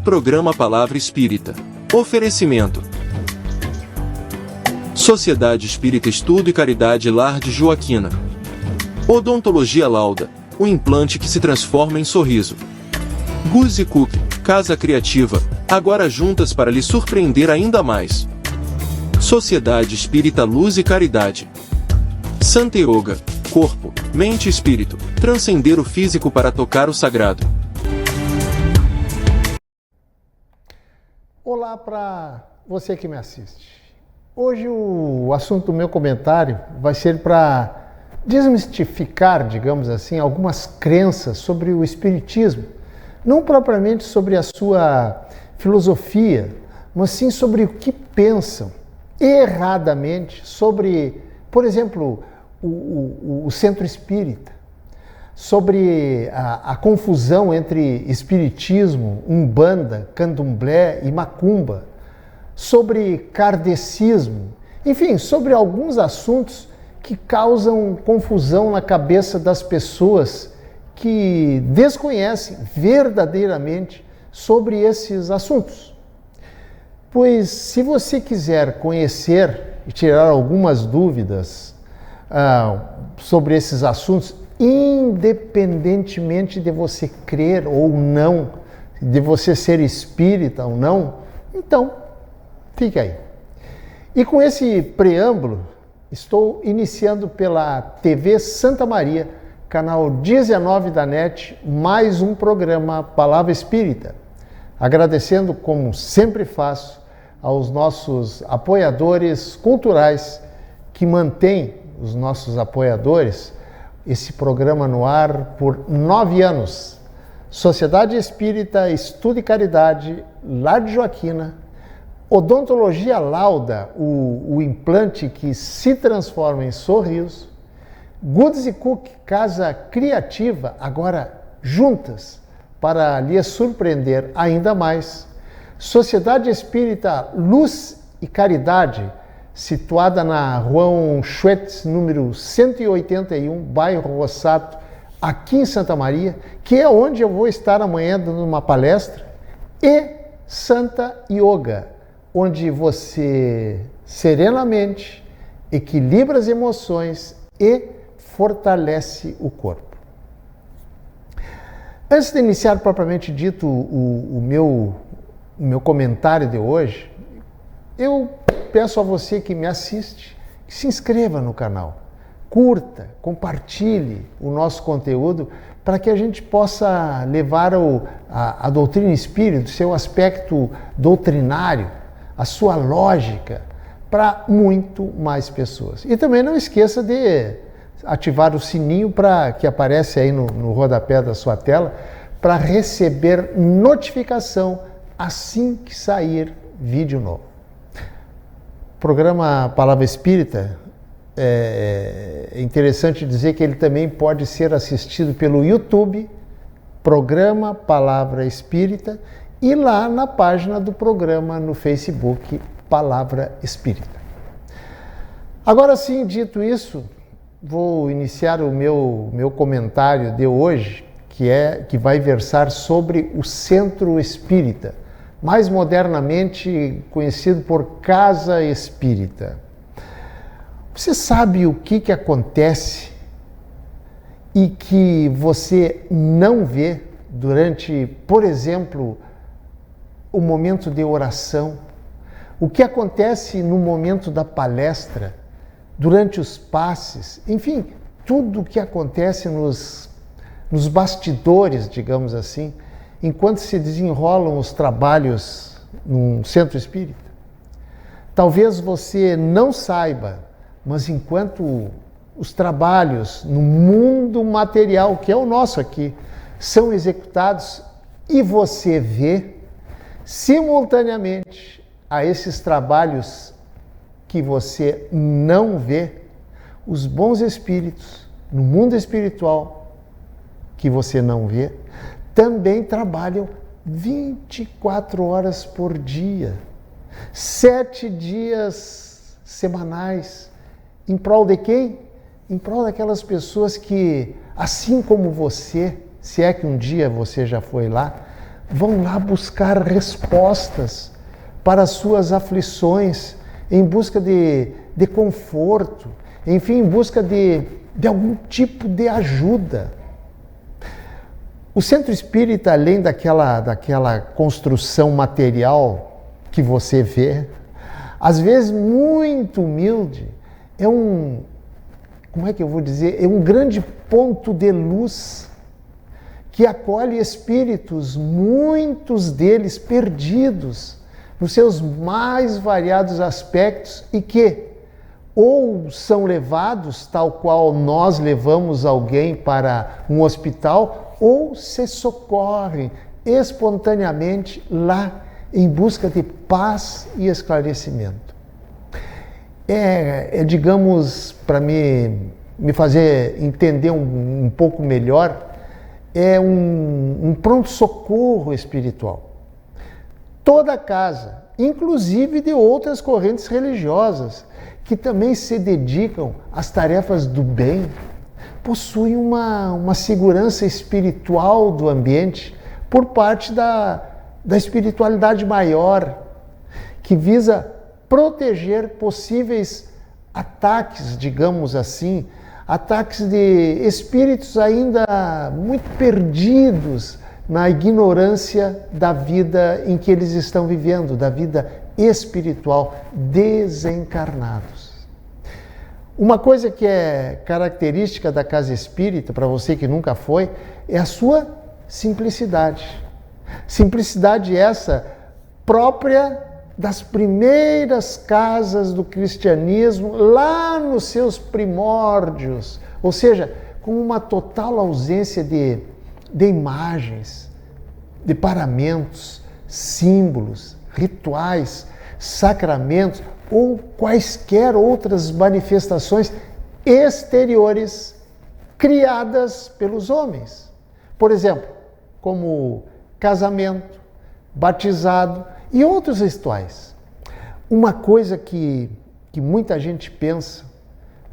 Programa Palavra Espírita. Oferecimento: Sociedade Espírita Estudo e Caridade Lar de Joaquina. Odontologia Lauda, o implante que se transforma em sorriso. Guzzi Cook, Casa Criativa, agora juntas para lhe surpreender ainda mais. Sociedade Espírita Luz e Caridade. Santa Yoga, corpo, mente e espírito, transcender o físico para tocar o sagrado. Olá para você que me assiste. Hoje o assunto do meu comentário vai ser para desmistificar, digamos assim, algumas crenças sobre o espiritismo, não propriamente sobre a sua filosofia, mas sim sobre o que pensam erradamente sobre, por exemplo, o centro espírita, sobre a confusão entre espiritismo, umbanda, candomblé e macumba, sobre kardecismo, enfim, sobre alguns assuntos que causam confusão na cabeça das pessoas que desconhecem verdadeiramente sobre esses assuntos. Pois, se você quiser conhecer e tirar algumas dúvidas sobre esses assuntos, independentemente de você crer ou não, de você ser espírita ou não, então, fique aí. E com esse preâmbulo, estou iniciando pela TV Santa Maria, canal 19 da NET, mais um programa Palavra Espírita. Agradecendo, como sempre faço, aos nossos apoiadores culturais que mantêm os nossos apoiadores esse programa no ar por 9 anos. Sociedade Espírita Estudo e Caridade, Lar de Joaquina, Odontologia Lauda, o implante que se transforma em sorriso, Guzzi Cook, Casa Criativa, agora juntas, para lhe surpreender ainda mais, Sociedade Espírita Luz e Caridade, situada na Rua Schwetz, número 181, bairro Rossato, aqui em Santa Maria, que é onde eu vou estar amanhã dando uma palestra, e Santa Yoga, onde você serenamente equilibra as emoções e fortalece o corpo. Antes de iniciar propriamente dito o meu comentário de hoje, eu peço a você que me assiste, que se inscreva no canal, curta, compartilhe o nosso conteúdo para que a gente possa levar a doutrina espírita, o seu aspecto doutrinário, a sua lógica, para muito mais pessoas. E também não esqueça de ativar o sininho que aparece aí no rodapé da sua tela para receber notificação assim que sair vídeo novo. Programa Palavra Espírita, é interessante dizer que ele também pode ser assistido pelo YouTube, Programa Palavra Espírita, e lá na página do programa no Facebook, Palavra Espírita. Agora sim, dito isso, vou iniciar o meu comentário de hoje, que vai versar sobre o Centro Espírita, mais modernamente conhecido por Casa Espírita. Você sabe o que acontece e que você não vê durante, por exemplo, o momento de oração? O que acontece no momento da palestra, durante os passes, enfim, tudo o que acontece nos bastidores, digamos assim, enquanto se desenrolam os trabalhos num centro espírita. Talvez você não saiba, mas enquanto os trabalhos no mundo material, que é o nosso aqui, são executados e você vê, simultaneamente a esses trabalhos que você não vê, os bons espíritos no mundo espiritual que você não vê, também trabalham 24 horas por dia, 7 dias semanais, em prol de quem? Em prol daquelas pessoas que, assim como você, se é que um dia você já foi lá, vão lá buscar respostas para as suas aflições, em busca de conforto, enfim, em busca de algum tipo de ajuda. O centro espírita, além daquela construção material que você vê, às vezes muito humilde, é um grande ponto de luz que acolhe espíritos, muitos deles perdidos nos seus mais variados aspectos e que ou são levados, tal qual nós levamos alguém para um hospital, ou se socorrem espontaneamente lá em busca de paz e esclarecimento. Digamos, para me fazer entender um pouco melhor, é um pronto-socorro espiritual. Toda casa, inclusive de outras correntes religiosas, que também se dedicam às tarefas do bem, possuem uma segurança espiritual do ambiente por parte da espiritualidade maior, que visa proteger possíveis ataques, digamos assim, ataques de espíritos ainda muito perdidos na ignorância da vida em que eles estão vivendo, da vida espiritual, desencarnados. Uma coisa que é característica da casa espírita, para você que nunca foi, é a sua simplicidade. Simplicidade essa própria das primeiras casas do cristianismo, lá nos seus primórdios, ou seja, com uma total ausência de imagens, de paramentos, símbolos, rituais, sacramentos ou quaisquer outras manifestações exteriores criadas pelos homens. Por exemplo, como casamento, batizado e outros rituais. Uma coisa que muita gente pensa,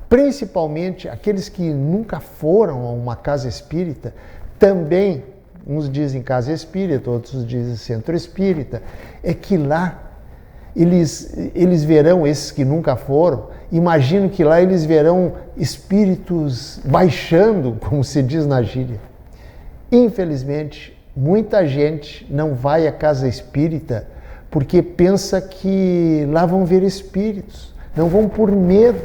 principalmente aqueles que nunca foram a uma casa espírita, também, uns dizem casa espírita, outros dizem centro espírita, é que lá eles verão, esses que nunca foram, imagino que lá eles verão espíritos baixando, como se diz na gíria. Infelizmente, muita gente não vai à casa espírita porque pensa que lá vão ver espíritos, não vão por medo.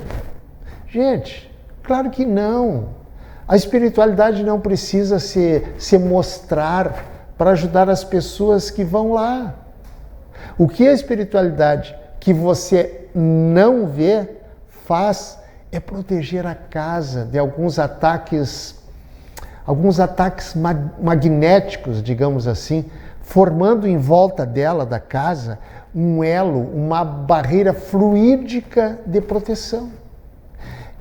Gente, claro que não. A espiritualidade não precisa se mostrar para ajudar as pessoas que vão lá. O que a espiritualidade que você não vê faz é proteger a casa de alguns ataques magnéticos, digamos assim, formando em volta dela, da casa, um elo, uma barreira fluídica de proteção.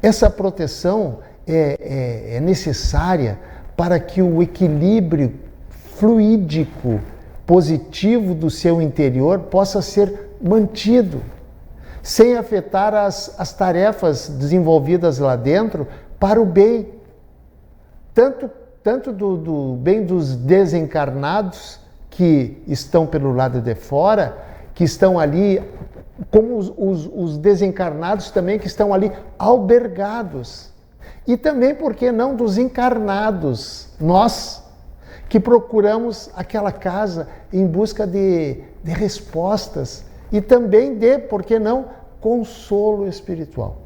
Essa proteção é necessária para que o equilíbrio fluídico positivo do seu interior possa ser mantido, sem afetar as tarefas desenvolvidas lá dentro para o bem, tanto do bem dos desencarnados que estão pelo lado de fora, que estão ali, como os desencarnados também que estão ali albergados. E também, por que não, dos encarnados, nós que procuramos aquela casa em busca de respostas e também de, por que não, consolo espiritual.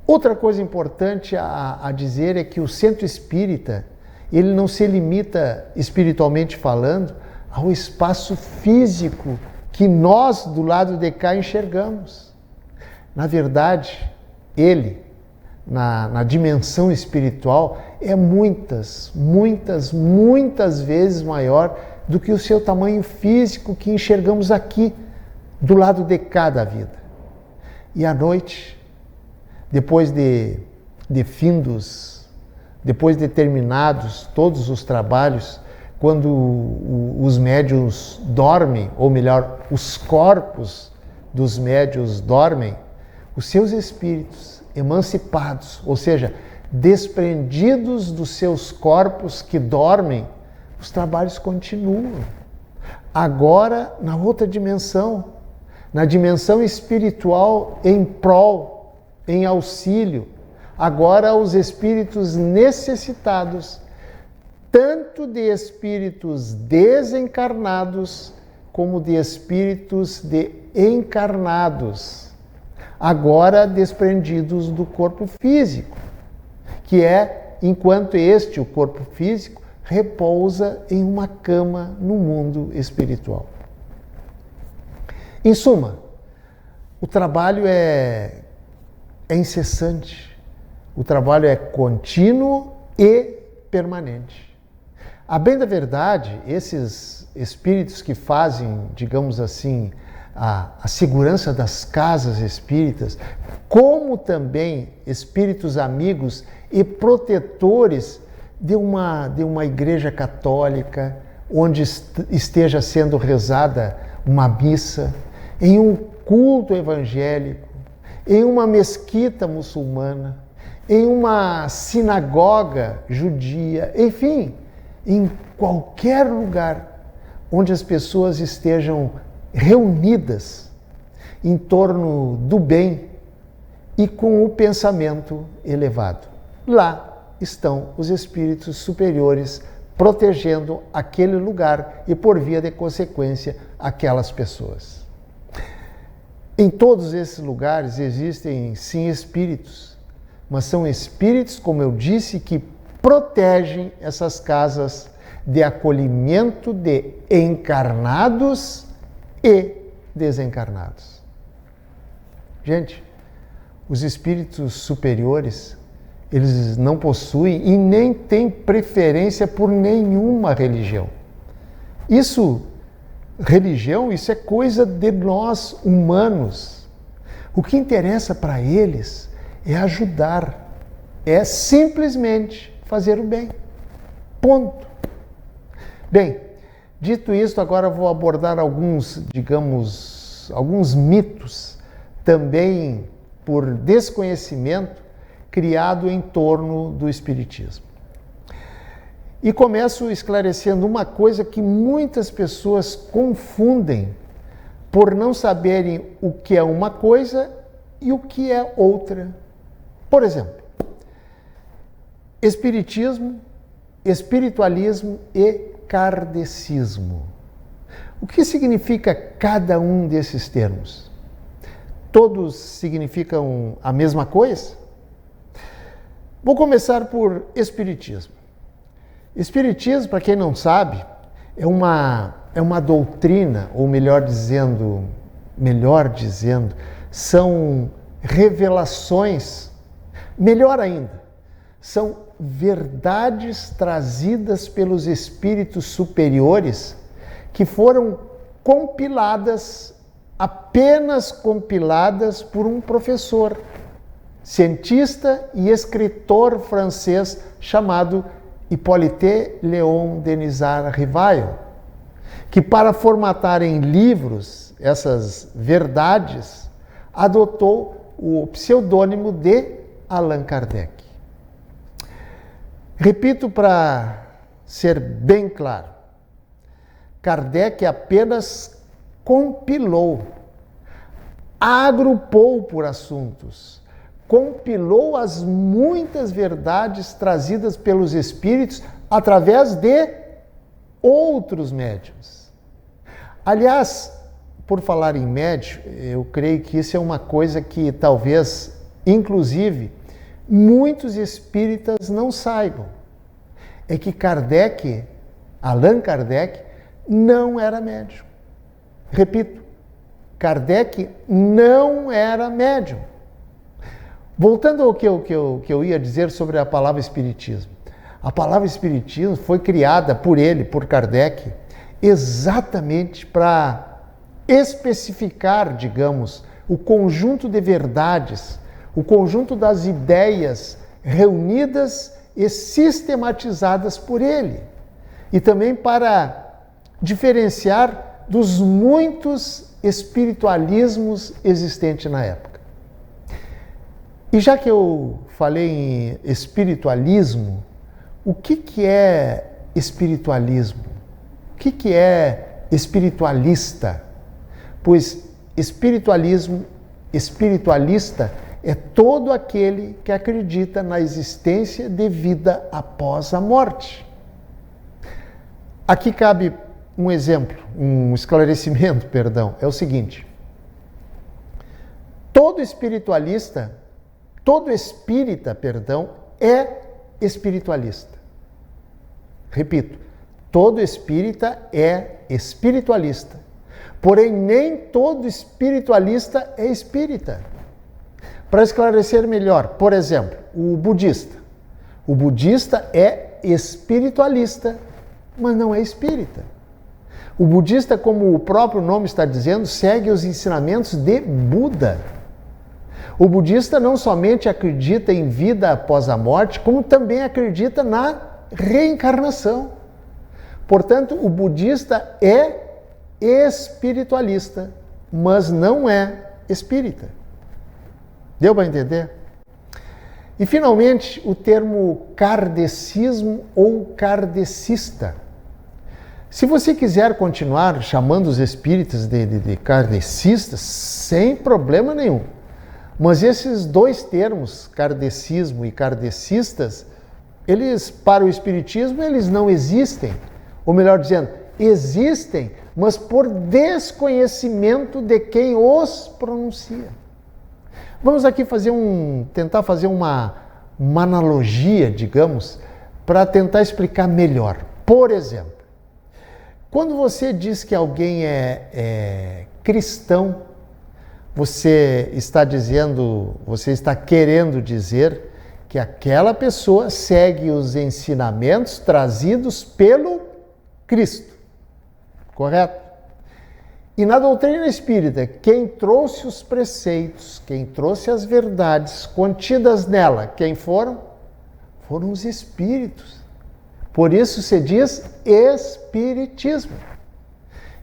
Outra coisa importante a dizer é que o centro espírita, ele não se limita, espiritualmente falando, ao espaço físico que nós, do lado de cá, enxergamos. Na verdade, ele, na dimensão espiritual, é muitas vezes maior do que o seu tamanho físico que enxergamos aqui, do lado de cá da vida. E à noite, depois de terminados todos os trabalhos, quando os médiuns dormem, ou melhor, os corpos dos médiuns dormem, os seus espíritos emancipados, ou seja, desprendidos dos seus corpos que dormem, os trabalhos continuam. Agora, na outra dimensão, na dimensão espiritual, em prol, em auxílio, agora os espíritos necessitados, tanto de espíritos desencarnados, como de espíritos encarnados, agora desprendidos do corpo físico, que é enquanto o corpo físico, repousa em uma cama no mundo espiritual. Em suma, o trabalho é incessante, o trabalho é contínuo e permanente. A bem da verdade, esses espíritos que fazem, digamos assim, a segurança das casas espíritas, como também espíritos amigos e protetores de uma igreja católica, onde esteja sendo rezada uma missa, em um culto evangélico, em uma mesquita muçulmana, em uma sinagoga judia, enfim, em qualquer lugar onde as pessoas estejam reunidas em torno do bem e com o pensamento elevado. Lá estão os espíritos superiores protegendo aquele lugar e, por via de consequência, aquelas pessoas. Em todos esses lugares existem, sim, espíritos, mas são espíritos, como eu disse, que protegem essas casas de acolhimento de encarnados e desencarnados. Gente, os espíritos superiores, eles não possuem e nem têm preferência por nenhuma religião. Religião é coisa de nós humanos. O que interessa para eles é ajudar, é simplesmente fazer o bem. Ponto. Bem, dito isto, agora vou abordar alguns mitos, também por desconhecimento, criado em torno do Espiritismo. E começo esclarecendo uma coisa que muitas pessoas confundem por não saberem o que é uma coisa e o que é outra. Por exemplo, Espiritismo, espiritualismo e kardecismo. O que significa cada um desses termos? Todos significam a mesma coisa? Vou começar por Espiritismo. Espiritismo, para quem não sabe, é uma doutrina, ou melhor dizendo, são revelações, melhor ainda, são verdades trazidas pelos espíritos superiores que foram apenas compiladas por um professor, cientista e escritor francês chamado Hippolyte Léon Denisard Rivail, que para formatar em livros essas verdades, adotou o pseudônimo de Allan Kardec. Repito para ser bem claro, Kardec apenas compilou, agrupou por assuntos, compilou as muitas verdades trazidas pelos espíritos através de outros médiuns. Aliás, por falar em médium, eu creio que isso é uma coisa que talvez, inclusive, muitos espíritas não saibam. É que Allan Kardec, não era médium. Repito, Kardec não era médium. Voltando ao que eu ia dizer sobre a palavra espiritismo. A palavra espiritismo foi criada por Kardec, exatamente para especificar, digamos, o conjunto de verdades, o conjunto das ideias reunidas e sistematizadas por ele. E também para diferenciar dos muitos espiritualismos existentes na época. E já que eu falei em espiritualismo, o que é espiritualismo? O que é espiritualista? Pois espiritualista é todo aquele que acredita na existência de vida após a morte. Aqui cabe um exemplo, um esclarecimento, perdão. É o seguinte: todo espírita, é espiritualista. Repito, todo espírita é espiritualista. Porém, nem todo espiritualista é espírita. Para esclarecer melhor, por exemplo, o budista. O budista é espiritualista, mas não é espírita. O budista, como o próprio nome está dizendo, segue os ensinamentos de Buda. O budista não somente acredita em vida após a morte, como também acredita na reencarnação. Portanto, o budista é espiritualista, mas não é espírita. Deu para entender? E, finalmente, o termo kardecismo ou kardecista. Se você quiser continuar chamando os espíritas de kardecistas, sem problema nenhum. Mas esses dois termos, kardecismo e kardecistas, eles, para o espiritismo, eles não existem. Ou melhor dizendo, existem, mas por desconhecimento de quem os pronuncia. Vamos aqui tentar fazer uma analogia, digamos, para tentar explicar melhor. Por exemplo, quando você diz que alguém é cristão, você está querendo dizer que aquela pessoa segue os ensinamentos trazidos pelo Cristo. Correto? E na doutrina espírita, quem trouxe os preceitos, quem trouxe as verdades contidas nela, quem foram? Foram os espíritos. Por isso se diz espiritismo.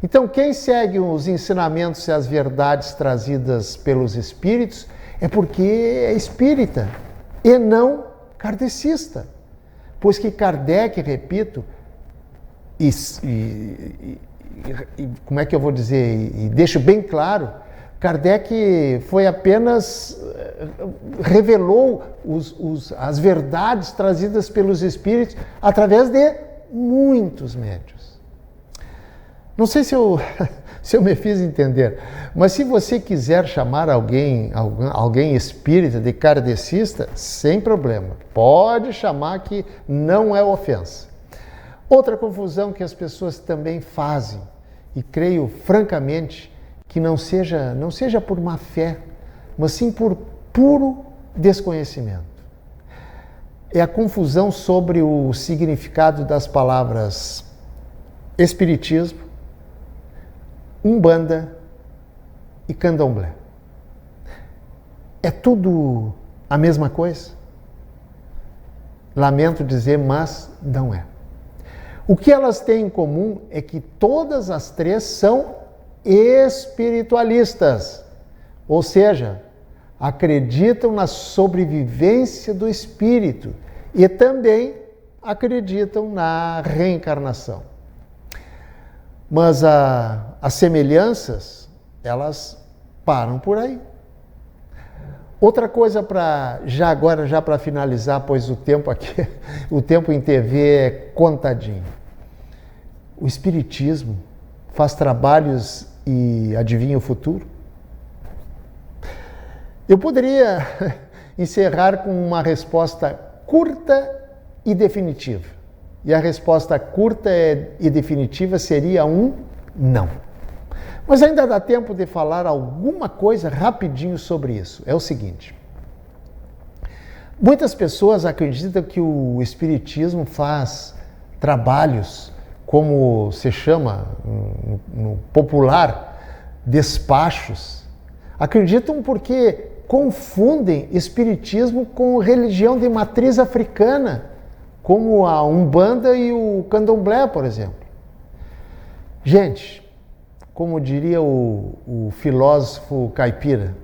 Então, quem segue os ensinamentos e as verdades trazidas pelos espíritos é porque é espírita e não kardecista. Pois que Kardec, repito, como é que eu vou dizer, e deixo bem claro, Kardec foi apenas, revelou as verdades trazidas pelos espíritos através de muitos médiuns. Não sei se eu me fiz entender, mas se você quiser chamar alguém espírita de kardecista, sem problema, pode chamar, que não é ofensa. Outra confusão que as pessoas também fazem, e creio francamente que não seja por má fé, mas sim por puro desconhecimento, é a confusão sobre o significado das palavras espiritismo, umbanda e candomblé. É tudo a mesma coisa? Lamento dizer, mas não é. O que elas têm em comum é que todas as três são espiritualistas, ou seja, acreditam na sobrevivência do espírito e também acreditam na reencarnação. Mas as semelhanças, elas param por aí. Outra coisa já para finalizar, pois o tempo em TV é contadinho. O espiritismo faz trabalhos e adivinha o futuro? Eu poderia encerrar com uma resposta curta e definitiva. E a resposta curta e definitiva seria um não. Mas ainda dá tempo de falar alguma coisa rapidinho sobre isso. É o seguinte: muitas pessoas acreditam que o espiritismo faz trabalhos, como se chama no popular, despachos. Acreditam porque confundem espiritismo com religião de matriz africana, como a Umbanda e o Candomblé, por exemplo. Gente, como diria o filósofo caipira,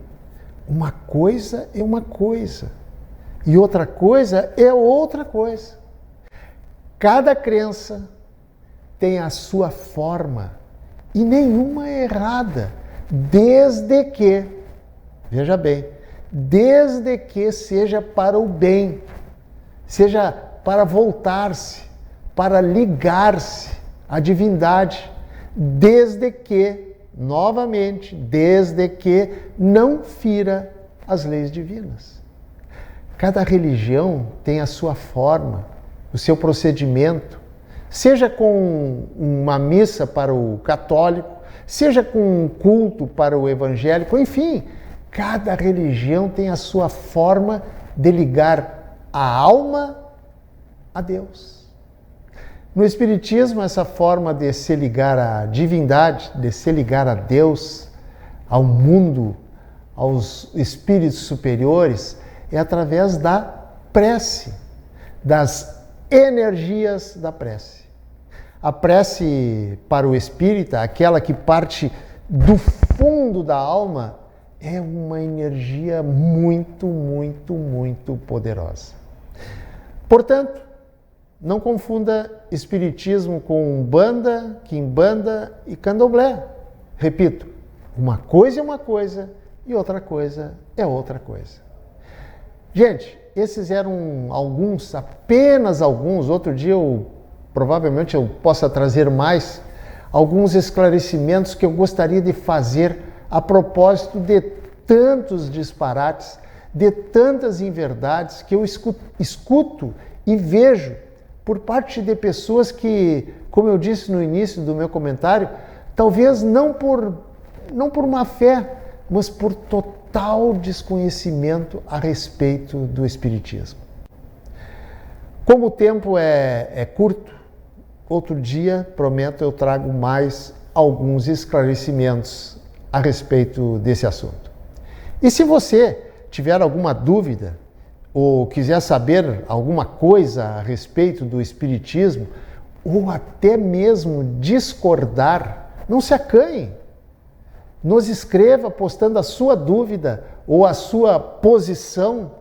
uma coisa é uma coisa e outra coisa é outra coisa. Cada crença tem a sua forma e nenhuma é errada, desde que, veja bem, desde que seja para o bem, seja para voltar-se, para ligar-se à divindade, desde que, novamente, desde que não fira as leis divinas. Cada religião tem a sua forma, o seu procedimento, seja com uma missa para o católico, seja com um culto para o evangélico, enfim, cada religião tem a sua forma de ligar a alma a Deus. No Espiritismo, essa forma de se ligar à divindade, de se ligar a Deus, ao mundo, aos espíritos superiores, é através da prece, das energias da prece. A prece para o espírita, aquela que parte do fundo da alma, é uma energia muito, muito, muito poderosa. Portanto, não confunda espiritismo com umbanda, quimbanda e candomblé. Repito, uma coisa é uma coisa e outra coisa é outra coisa. Gente, esses eram alguns, apenas alguns. Outro dia provavelmente eu possa trazer mais alguns esclarecimentos que eu gostaria de fazer a propósito de tantos disparates, de tantas inverdades que eu escuto e vejo por parte de pessoas que, como eu disse no início do meu comentário, talvez não por má fé, mas por total desconhecimento a respeito do Espiritismo. Como o tempo é curto, outro dia, prometo, eu trago mais alguns esclarecimentos a respeito desse assunto. E se você tiver alguma dúvida ou quiser saber alguma coisa a respeito do Espiritismo, ou até mesmo discordar, não se acanhe. Nos escreva postando a sua dúvida ou a sua posição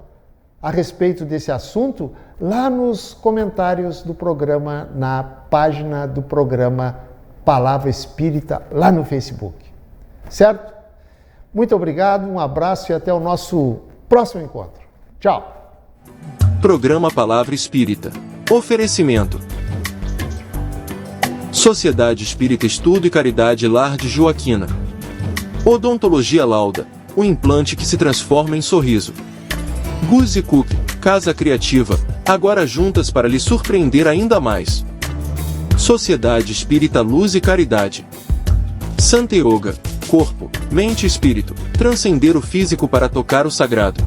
a respeito desse assunto lá nos comentários do programa, na página do programa Palavra Espírita, lá no Facebook. Certo? Muito obrigado, um abraço e até o nosso próximo encontro. Tchau! Programa Palavra Espírita. Oferecimento: Sociedade Espírita Estudo e Caridade Lar de Joaquina. Odontologia Lauda, o implante que se transforma em sorriso. Guzi Cook, Casa Criativa, agora juntas para lhe surpreender ainda mais. Sociedade Espírita Luz e Caridade. Santa Yoga, corpo, mente e espírito, transcender o físico para tocar o sagrado.